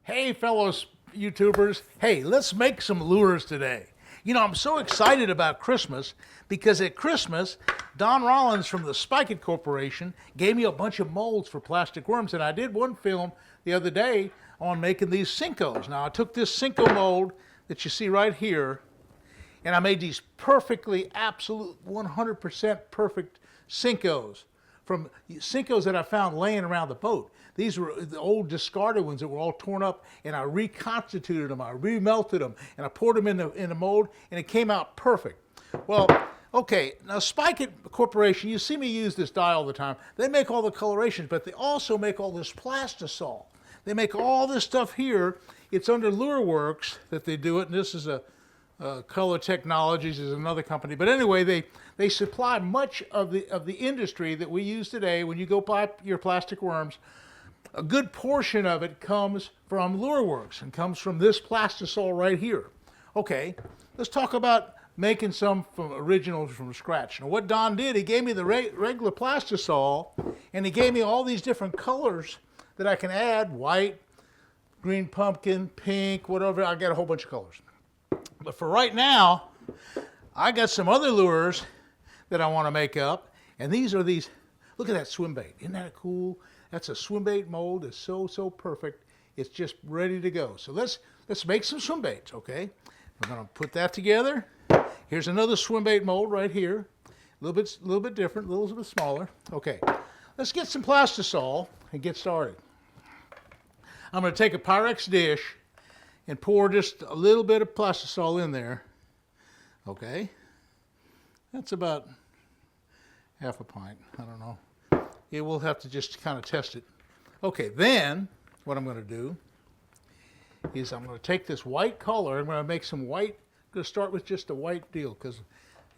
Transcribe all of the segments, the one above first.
Hey, fellow YouTubers. Hey, let's make some lures today. You know, I'm so excited about Christmas because at Christmas, Don Rollins from the Spike It Corporation gave me a bunch of molds for plastic worms, and I did one film the other day on making these Cincos. Now, I took this Cinco mold that you see right here, and I made these perfectly, absolute, 100% perfect Cincos from Cincos that I found laying around the boat. These were the old discarded ones that were all torn up, and I reconstituted them, I remelted them, and I poured them in the mold, and it came out perfect. Well, okay, now Spike It Corporation, you see me use this dye all the time. They make all the colorations, but they also make all this plastisol. They make all this stuff here. It's under Lure Works that they do it, and this is a Color Technologies is another company. But anyway, they supply much of the industry that we use today. When you go buy your plastic worms, a good portion of it comes from Lure Works and comes from this plastisol right here. Okay, let's talk about making some from originals from scratch. Now what Don did, he gave me the regular plastisol, and he gave me all these different colors that I can add: white, green pumpkin, pink, whatever. I got a whole bunch of colors. But for right now, I got some other lures that I want to make up, and these are these. Look at that swim bait. Isn't that cool? That's a swim bait mold. It's so perfect. It's just ready to go. So let's make some swim baits, okay? We're going to put that together. Here's another swim bait mold right here. A little bit different, a little bit smaller. Okay, let's get some plastisol and get started. I'm going to take a Pyrex dish and pour just a little bit of plastisol in there. Okay, that's about half a pint. I don't know. Yeah, we'll have to just kind of test it. Okay, then what I'm going to do is I'm going to take this white color. I'm going to make some white. I'm going to start with just a white deal because,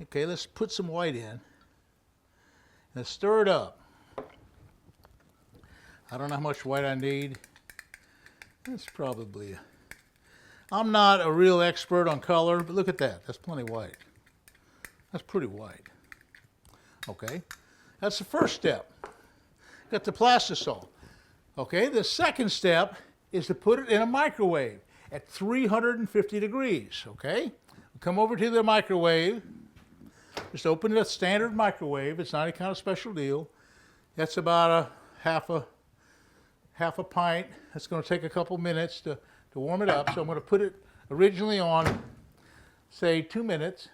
okay, let's put some white in. Let's stir it up. I don't know how much white I need. That's probably, I'm not a real expert on color, but look at that. That's plenty white. That's pretty white. Okay, that's the first step. Got the plastisol. Okay, the second step is to put it in a microwave at 350 degrees. Okay, come over to the microwave. Just open a standard microwave. It's not any kind of special deal. That's about a half a pint. That's going to take a couple minutes to warm it up. So I'm going to put it originally on, say, 2 minutes,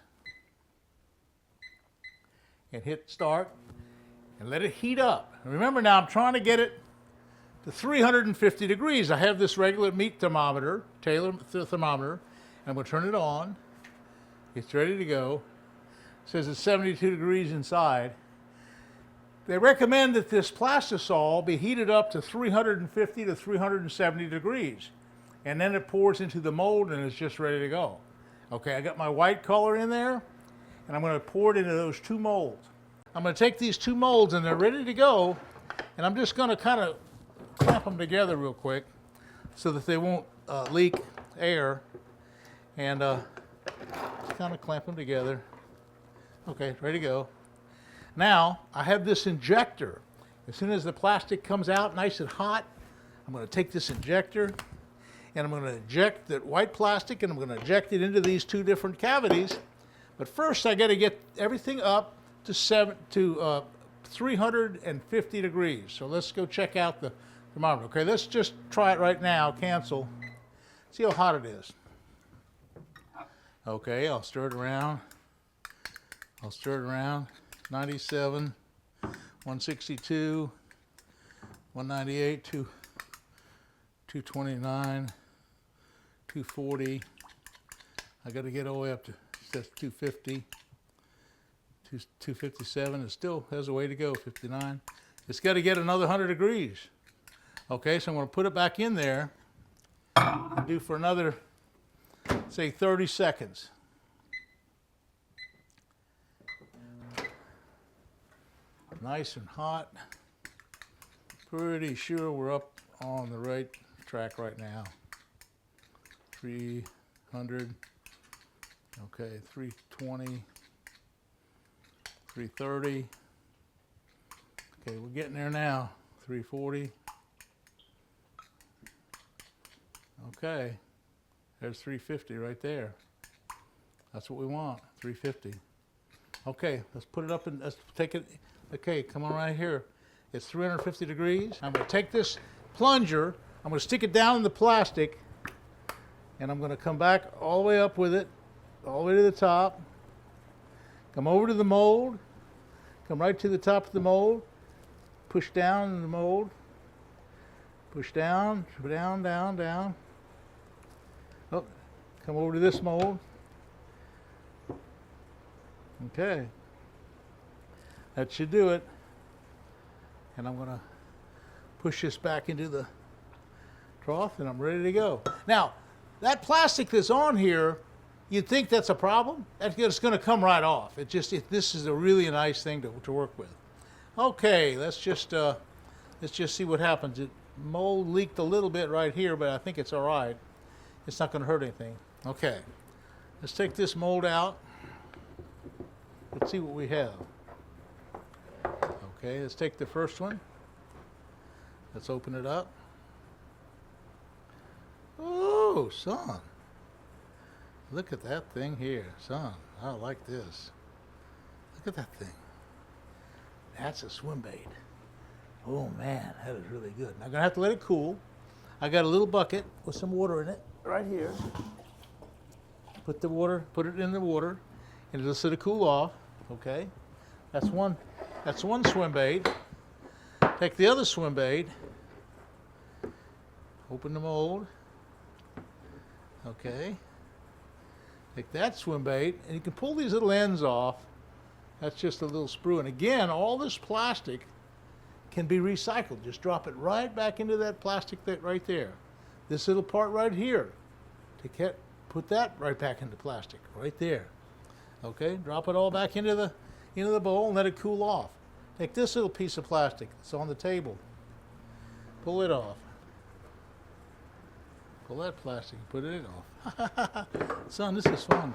and hit start and let it heat up. And remember now, I'm trying to get it to 350 degrees. I have this regular meat thermometer, Taylor thermometer, and I'm going to turn it on. It's ready to go. It says it's 72 degrees inside. They recommend that this plastisol be heated up to 350 to 370 degrees. And then it pours into the mold and it's just ready to go. Okay, I got my white color in there, and I'm going to pour it into those two molds. I'm going to take these two molds and they're ready to go, and I'm just going to kind of clamp them together real quick so that they won't leak air, and just kind of clamp them together. Okay, ready to go. Now, I have this injector. As soon as the plastic comes out nice and hot, I'm going to take this injector and I'm going to inject the white plastic, and I'm going to inject it into these two different cavities. But first, I got to get everything up to 350 degrees. So let's go check out the thermometer. Okay, let's just try it right now. Cancel. See how hot it is. Okay, I'll stir it around. 97, 162, 198, 229, 240. I got to get all the way up to 250. 257. It still has a way to go. 59. It's got to get another 100 degrees. Okay, so I'm going to put it back in there and do for another, say, 30 seconds. Nice and hot. Pretty sure we're up on the right track right now. 300. Okay, 320. 330. Okay, we're getting there now. 340. Okay, there's 350 right there. That's what we want, 350. Okay, let's put it up and let's take it. Okay, come on right here. It's 350 degrees. I'm going to take this plunger, I'm going to stick it down in the plastic, and I'm going to come back all the way up with it, all the way to the top. Come over to the mold, come right to the top of the mold, push down in the mold, push down, down, down, down. Oh, come over to this mold. Okay, that should do it. And I'm going to push this back into the trough, and I'm ready to go. Now, that plastic that's on here, you'd think that's a problem. It's going to come right off. This is a really nice thing to work with. Okay, let's just see what happens. It mold leaked a little bit right here, but I think it's all right. It's not going to hurt anything. Okay, let's take this mold out. Let's see what we have. Okay, let's take the first one. Let's open it up. Oh, son. Look at that thing here, son. I like this. Look at that thing. That's a swim bait. Oh man, that is really good. Now I'm gonna have to let it cool. I got a little bucket with some water in it right here. Put it in the water, and just let it cool off. Okay, that's one swim bait. Take the other swim bait. Open the mold. Okay. Take that swim bait, and you can pull these little ends off. That's just a little sprue. And again, all this plastic can be recycled. Just drop it right back into that plastic right there. This little part right here, put that right back into plastic right there. Okay, drop it all back into the bowl and let it cool off. Take this little piece of plastic that's on the table. Pull it off. Pull that plastic and put it off. Son, this is fun.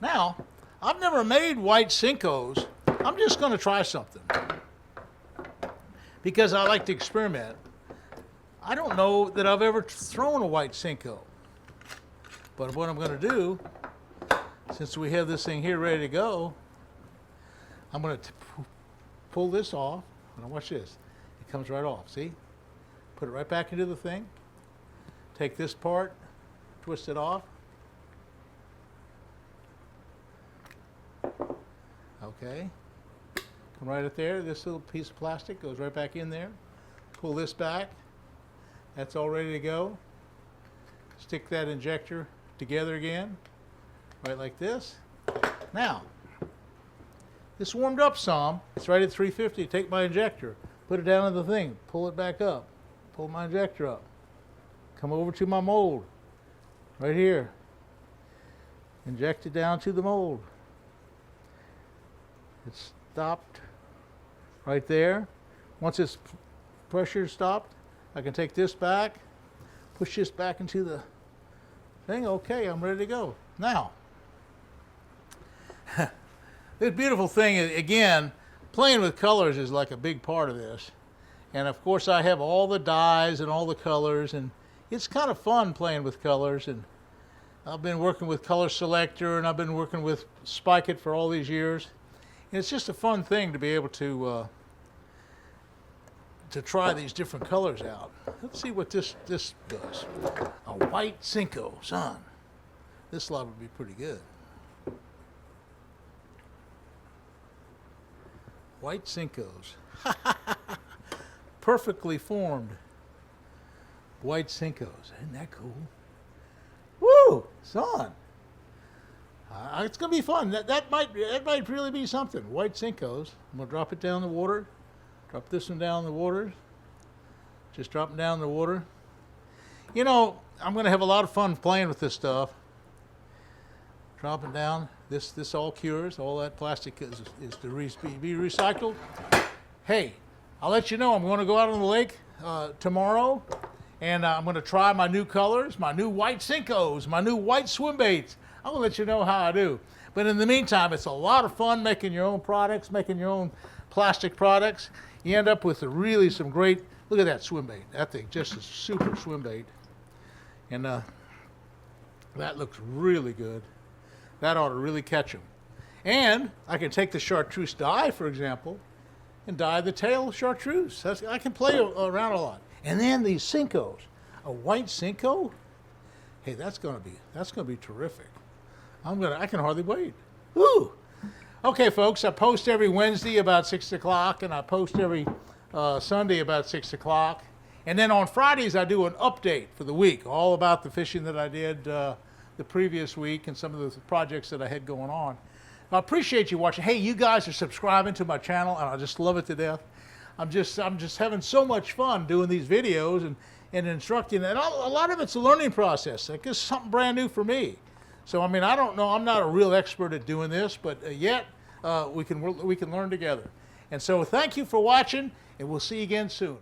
Now, I've never made white Cincos. I'm just going to try something because I like to experiment. I don't know that I've ever thrown a white Cinco, but what I'm going to do, since we have this thing here ready to go, I'm going to pull this off. Now watch this. It comes right off. See? Put it right back into the thing. Take this part, twist it off. Okay. Come right up there. This little piece of plastic goes right back in there. Pull this back. That's all ready to go. Stick that injector together again, right like this. Now, this warmed up some. It's right at 350. Take my injector, put it down in the thing, pull it back up, pull my injector up. Come over to my mold, right here. Inject it down to the mold. It's stopped right there. Once its pressure stopped, I can take this back, push this back into the thing. Okay, I'm ready to go. Now, this beautiful thing, again, playing with colors is like a big part of this. And of course I have all the dyes and all the colors, and it's kind of fun playing with colors. And I've been working with Color Selector, and I've been working with Spike It for all these years. And it's just a fun thing to be able to try these different colors out. Let's see what this does. A white Cinco, son. This lot would be pretty good. White Cincos. Perfectly formed white Cincos. Isn't that cool? Woo, son. It's gonna be fun. That might really be something. White Cincos. I'm gonna drop it down in the water. Drop this one down in the water. Just drop them down in the water. You know, I'm gonna have a lot of fun playing with this stuff. Drop it down. This all cures. All that plastic is to be recycled. Hey, I'll let you know. I'm going to go out on the lake tomorrow, and I'm going to try my new colors, my new white Cincos, my new white swim baits. I'm going to let you know how I do. But in the meantime, it's a lot of fun making your own products, making your own plastic products. You end up with really some great. Look at that swim bait. That thing just a super swim bait. And That looks really good. That ought to really catch them. And I can take the chartreuse dye, for example, and dye the tail chartreuse. I can play around a lot. And then these Cincos. A white Cinco? Hey, that's gonna be terrific. I can hardly wait. Woo! Okay, folks, I post every Wednesday about 6 o'clock, and I post every Sunday about 6 o'clock. And then on Fridays, I do an update for the week, all about the fishing that I did the previous week and some of the projects that I had going on. I appreciate you watching. Hey, you guys are subscribing to my channel, and I just love it to death. I'm just having so much fun doing these videos and instructing. And a lot of it's a learning process. Like, it's something brand new for me. So, I mean, I don't know. I'm not a real expert at doing this, but yet we can learn together. And so thank you for watching, and we'll see you again soon.